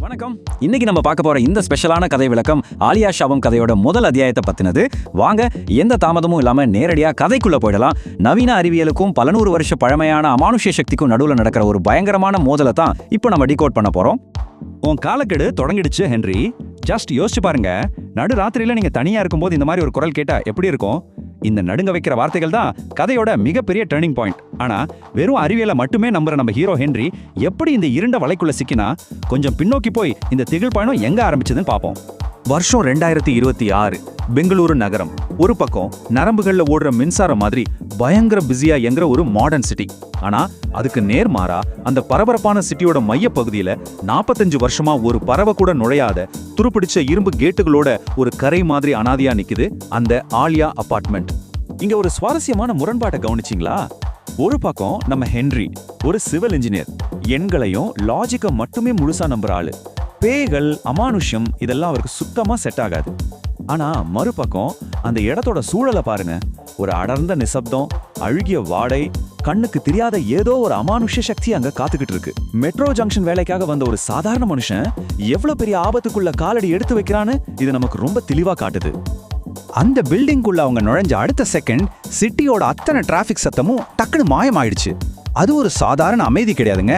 வணக்கம். இன்னைக்கு நம்ம பார்க்க போற இந்த ஸ்பெஷலான கதை விளக்கம் ஆலியா ஷாபம் கதையோட முதல் அத்தியாயத்தை பத்தினது. வாங்க, எந்த தாமதமும் இல்லாம நேரடியா கதைக்குள்ள போயிடலாம். நவீன அறிவியலுக்கும் பல நூறு வருஷ பழமையான அமானுஷ்ய சக்திக்கும் நடுவில் நடக்கிற ஒரு பயங்கரமான மோதலை தான் இப்போ நம்ம டிகோட் பண்ண போறோம். உன் காலக்கெடு தொடங்கிடுச்சு ஹென்றி. ஜஸ்ட் யோசிச்சு பாருங்க, நடு ராத்திரியில நீங்க தனியா இருக்கும்போது இந்த மாதிரி ஒரு குரல் கேட்டா எப்படி இருக்கும்? இந்த நடுங்க வைக்கிற வார்த்தைகள் தான் கதையோட மிகப்பெரிய டர்னிங் பாயிண்ட். ஆனா வெறும் அறிவியலை மட்டுமே நம்புற நம்ம ஹீரோ ஹென்றி எப்படி இந்த இருண்ட வலைக்குள்ள சிக்கினா, கொஞ்சம் பின்னோக்கி போய் இந்த திகில் பயணம் எங்க ஆரம்பிச்சதுன்னு பார்ப்போம். வருஷம் 2026, பெங்களூரு நகரம். ஒரு பக்கம் நரம்புகள்ல ஓடுற மின்சாரம் மாதிரி பயங்கர பிஸியா என்கிற ஒரு மாடர்ன் சிட்டி. ஆனா அதுக்கு நேர்மாறா அந்த பரபரப்பான சிட்டியோட மைய பகுதியில 45 வருஷமா ஒரு பறவை கூட நுழையாத துருப்பிடிச்ச இரும்பு கேட்டுகளோட ஒரு கரை மாதிரி அனாதையா நிக்குது அந்த ஆலியா அபார்ட்மெண்ட். இங்க ஒரு சுவாரஸ்யமான முரண்பாட்டை கவனிச்சிங்களா? ஒரு பக்கம் நம்ம ஹென்றி, ஒரு சிவில் இன்ஜினியர், எண்களையும் லாஜிக்கை மட்டுமே முழுசா நம்புற ஆளு. பேய்கள், அமானுஷ்யம் இதெல்லாம் அவருக்கு சுத்தமா செட் ஆகாது. ஆனா மறுபக்கம் அந்த இடத்தோட சூழலை பாருங்க. ஒரு அடர்ந்த நிசப்தம், அழுகிய வாடை, கண்ணுக்கு தெரியாத ஏதோ ஒரு அமானுஷ்ய சக்தி அங்க காத்துக்கிட்டு இருக்கு. மெட்ரோ ஜங்ஷன் வேலைக்காக வந்த ஒரு சாதாரண மனுஷன் எவ்வளவு பெரிய ஆபத்துக்குள்ள காலடி எடுத்து வைக்கிறான்னு இது நமக்கு ரொம்ப தெளிவா காட்டுது. அந்த பில்டிங்குள்ள அவங்க நுழைஞ்ச அடுத்த செகண்ட் சிட்டியோட அத்தனை டிராபிக் சத்தமும் டக்குன்னு மாயமாயிடுச்சு. அது ஒரு சாதாரண அமைதி கிடையாதுங்க.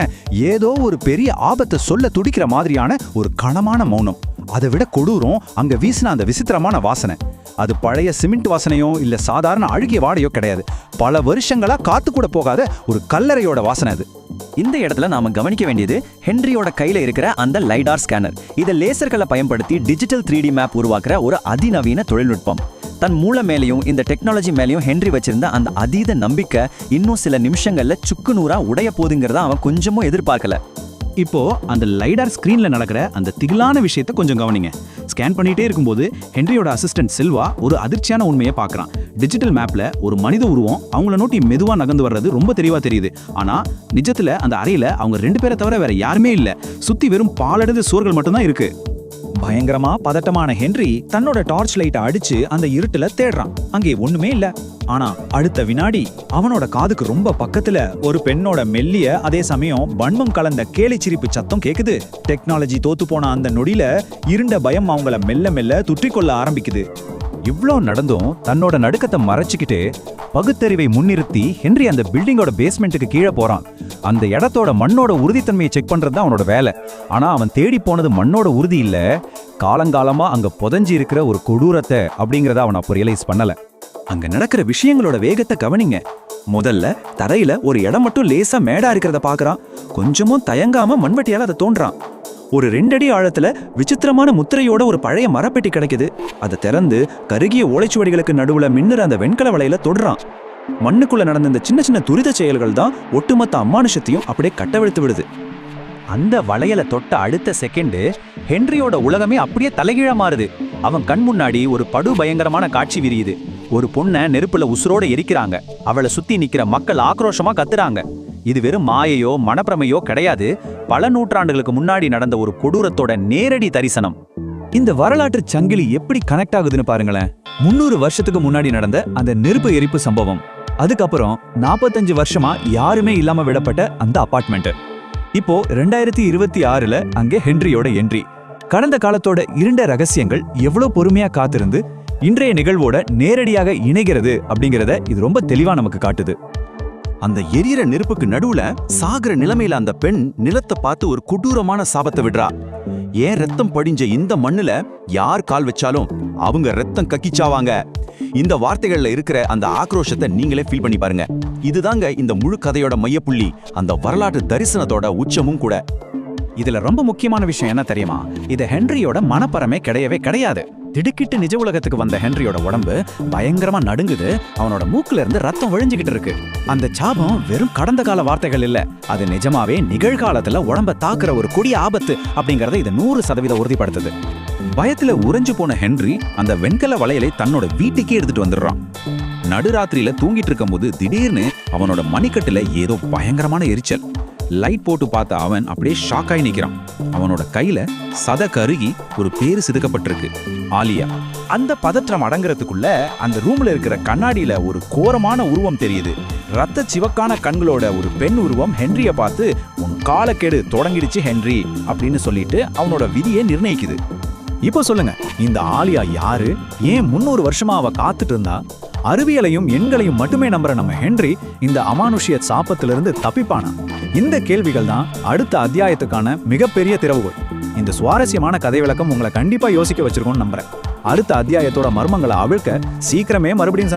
ஏதோ ஒரு பெரிய ஆபத்தை சொல்ல துடிக்கிற மாதிரியான ஒரு கனமான மௌனம். அதை விட கொடூரம் அங்க வீசின அந்த விசித்திரமான வாசனை. அது பழைய சிமெண்ட் வாசனையோ இல்ல சாதாரண அழுகிய வாடையோ கிடையாது. பல வருஷங்களா காத்து கூட போகாத ஒரு கல்லறையோட வாசனை அது. இந்த இடத்துல நாம கவனிக்க வேண்டியது ஹென்ரியோட கையில இருக்கிற அந்த லைடார் ஸ்கேனர். இதை லேசர்களை பயன்படுத்தி டிஜிட்டல் 3D மேப் உருவாக்குற ஒரு அதிநவீன தொழில்நுட்பம். தன் மூளை மேலையும் இந்த டெக்னாலஜி மேலையும் ஹென்றி வச்சிருந்த அந்த அதீத நம்பிக்கை இன்னும் சில நிமிஷங்கள்ல சுக்கு நூறா உடைய போகுதுங்கிறத அவன் கொஞ்சமும் எதிர்பார்க்கல. இப்போ அந்த லைடார் ஸ்கிரீன்ல நடக்கிற அந்த திகிலான விஷயத்தை கொஞ்சம் கவனிங்க. ஸ்கேன் பண்ணிட்டே இருக்கும்போது ஹென்ரியோட அசிஸ்டன்ட் சில்வா ஒரு அதிர்ச்சியான உண்மையை பார்க்கறான். டிஜிட்டல் மேப்ல ஒரு மனித உருவம் அவங்கள நோட்டி மெதுவா நகர்ந்து வர்றது ரொம்ப தெளிவா தெரியுது. ஆனா நிஜத்துல அந்த அறையில அவங்க 2 பேரை தவிர வேற யாருமே இல்ல. சுத்தி வெறும் பாலடைந்த சுவர்கள் மட்டும்தான் இருக்கு. பயங்கரமா பதட்டமான ஹென்றி தன்னோட டார்ச் லைட்டை அடிச்சு அந்த இருட்டுல தேடுறான். அங்கே ஒண்ணுமே இல்ல. ஆனா அடுத்த வினாடி அவனோட காதுக்கு ரொம்ப பக்கத்துல ஒரு பெண்ணோட மெல்லிய, அதே சமயம் வன்மம் கலந்த கேலி சிரிப்பு சத்தம் கேக்குது. டெக்னாலஜி தோத்து போன அந்த நொடியில இருண்ட பயம் அவங்கள மெல்ல மெல்ல துற்றிக்கொள்ள ஆரம்பிக்குது. இவ்ளோ நடந்தும் தன்னோட நடுக்கத்தை மறைச்சிக்கிட்டு பகுத்தறிவை முன்னிறுத்தி ஹென்றி அந்த பில்டிங்கோட பேஸ்மெண்ட்டுக்கு கீழே போறான். அந்த இடத்தோட மண்ணோட உறுதித்தன்மையை செக் பண்றது தான் அவனோட வேலை. ஆனா அவன் தேடி போனது மண்ணோட உறுதி இல்ல, காலங்காலமா அங்க புதஞ்சி இருக்கிற ஒரு கொடூரத்தை அப்படிங்கறத அவன் அப்போ ரியலைஸ் பண்ணல. அங்க நடக்கிற விஷயங்களோட வேகத்தை கவனிங்க. முதல்ல தரையில ஒரு இடம் மட்டும் லேசா மேடா இருக்கிறத பாக்குறான். கொஞ்சமும் தயங்காம மண்வெட்டியால அதை தோன்றான். ஒரு 2 அடி ஆழத்துல விசித்திரமான முத்திரையோட ஒரு பழைய மரப்பெட்டி கிடைக்குது. அதை திறந்து கருகிய ஓலைச்சுவடிகளுக்கு நடுவுல மின்னுற அந்த வெண்கல வலையில தொடுறான். மண்ணுக்குள்ள நடந்த இந்த சின்ன சின்ன துரித செயல்கள் தான் ஒட்டுமொத்த அமானுஷத்தையும் அப்படியே கட்டவிழ்த்து விடுது. அந்த வளையல தொட்ட அடுத்த செகண்டு ஹென்ரியோட உலகமே அப்படியே தலைகீழா மாறுது. அவன் கண் முன்னாடி ஒரு படு பயங்கரமான காட்சி விரியுது. ஒரு பொண்ணை நெருப்புல உசுரோட எரிக்கிறாங்க. அவளை சுத்தி நிக்கிற மக்கள் ஆக்ரோஷமா கத்துறாங்க. இது வெறும் மாயையோ மனப்பிரமையோ கிடையாது. பல நூற்றாண்டுகளுக்கு முன்னாடி நடந்த ஒரு கொடூரத்தோட நேரடி தரிசனம். இந்த வரலாற்று சங்கிலி எப்படி கனெக்ட் ஆகுதுன்னு பாருங்களேன். 300 வருஷத்துக்கு முன்னாடி நடந்த அந்த நெருப்பு எரிப்பு சம்பவம், அதுக்கப்புறம் 45 வருஷமா யாருமே இல்லாம விடப்பட்ட அந்த அபார்ட்மெண்ட், இப்போ 2026ல அங்கே ஹென்ரியோட என்ட்ரி. கடந்த காலத்தோட இருண்ட ரகசியங்கள் எவ்வளவு பொறுமையா காத்திருந்து இன்றைய நிகழ்வோட நேரடியாக இணைகிறது அப்படிங்கிறத இது ரொம்ப தெளிவா நமக்கு காட்டுது. அந்த எரியிற நெருப்புக்கு நடுவுல சாகிற நிலைமையில அந்த பெண் நிலத்தை பார்த்து ஒரு கொடூரமான சாபத்தை விடுறா. ஏன் ரத்தம் படிஞ்ச இந்த மண்ணுல யார் கால் வச்சாலும் அவங்க ரத்தம் கக்கிச்சாவாங்க. இந்த வார்த்தைகள்ல இருக்கிற அந்த ஆக்ரோஷத்தை நீங்களே ஃபீல் பண்ணி பாருங்க. இதுதாங்க இந்த முழு கதையோட மையப்புள்ளி, அந்த வரலாற்று தரிசனத்தோட உச்சமும் கூட. இதுல ரொம்ப முக்கியமான விஷயம் என்ன தெரியுமா? இது ஹென்ரியோட மனப்பரமே கிடையவே கிடையாது. திடுக்கிட்டு நிஜ உலகத்துக்கு வந்த ஹென்ரியோட உடம்பு பயங்கரமா நடுங்குது. அவனோட மூக்குல இருந்து ரத்தம் விழிஞ்சுக்கிட்டு இருக்கு. அந்த சாபம் வெறும் கடந்த கால வார்த்தைகள் இல்ல, அது நிஜமாவே நிகழ்காலத்துல உடம்ப தாக்குற ஒரு கொடிய ஆபத்து அப்படிங்கறத இது 100% உறுதிப்படுத்துது. பயத்துல உறைஞ்சு போன ஹென்றி அந்த வெண்கல வளையலை தன்னோட வீட்டுக்கே எடுத்துட்டு வந்துடுறான். நடுராத்திரியில தூங்கிட்டு இருக்கும் போது திடீர்னு அவனோட மணிக்கட்டுல ஏதோ பயங்கரமான எரிச்சல். லைட் போட்டு பார்த்த அவன் அப்படியே ஷாக்காய் நிக்கிறான். அவனோட கையில சத கருகி ஒரு பேரு சிதுக்கப்பட்டிருக்கு, ஆலியா. அந்த பதற்றம் அடங்குறதுக்குள்ள அந்த ரூம்ல இருக்கிற கண்ணாடியில ஒரு கோரமான உருவம் தெரியுது. ரத்த சிவக்கான கண்களோட ஒரு பெண் உருவம் ஹென்ரிய பார்த்து உன் காலக்கெடு தொடங்கிடுச்சு ஹென்றி அப்படின்னு சொல்லிட்டு அவனோட விதியை நிர்ணயிக்குது. இப்போ சொல்லுங்க, இந்த ஆலியா யாரு? ஏன் 300 வருஷமா அவ காத்துட்டு இருந்தா? அறிவியலையும் எண்களையும் மட்டுமே நம்புற நம்ம ஹென்றி இந்த அமானுஷ்ய சாபத்திலிருந்து தப்பிப்பானா? இந்த கேள்விகள் தான் அடுத்த அத்தியாயத்துக்கான மிகப்பெரிய திறவுகோல். இந்த சுவாரஸ்யமான கதை விளக்கம் உங்களை கண்டிப்பா யோசிக்க வச்சிருக்கோம்னு நம்புறேன். அடுத்த அத்தியாயத்தோட மர்மங்களை அவிழ்க்க சீக்கிரமே மறுபடியும்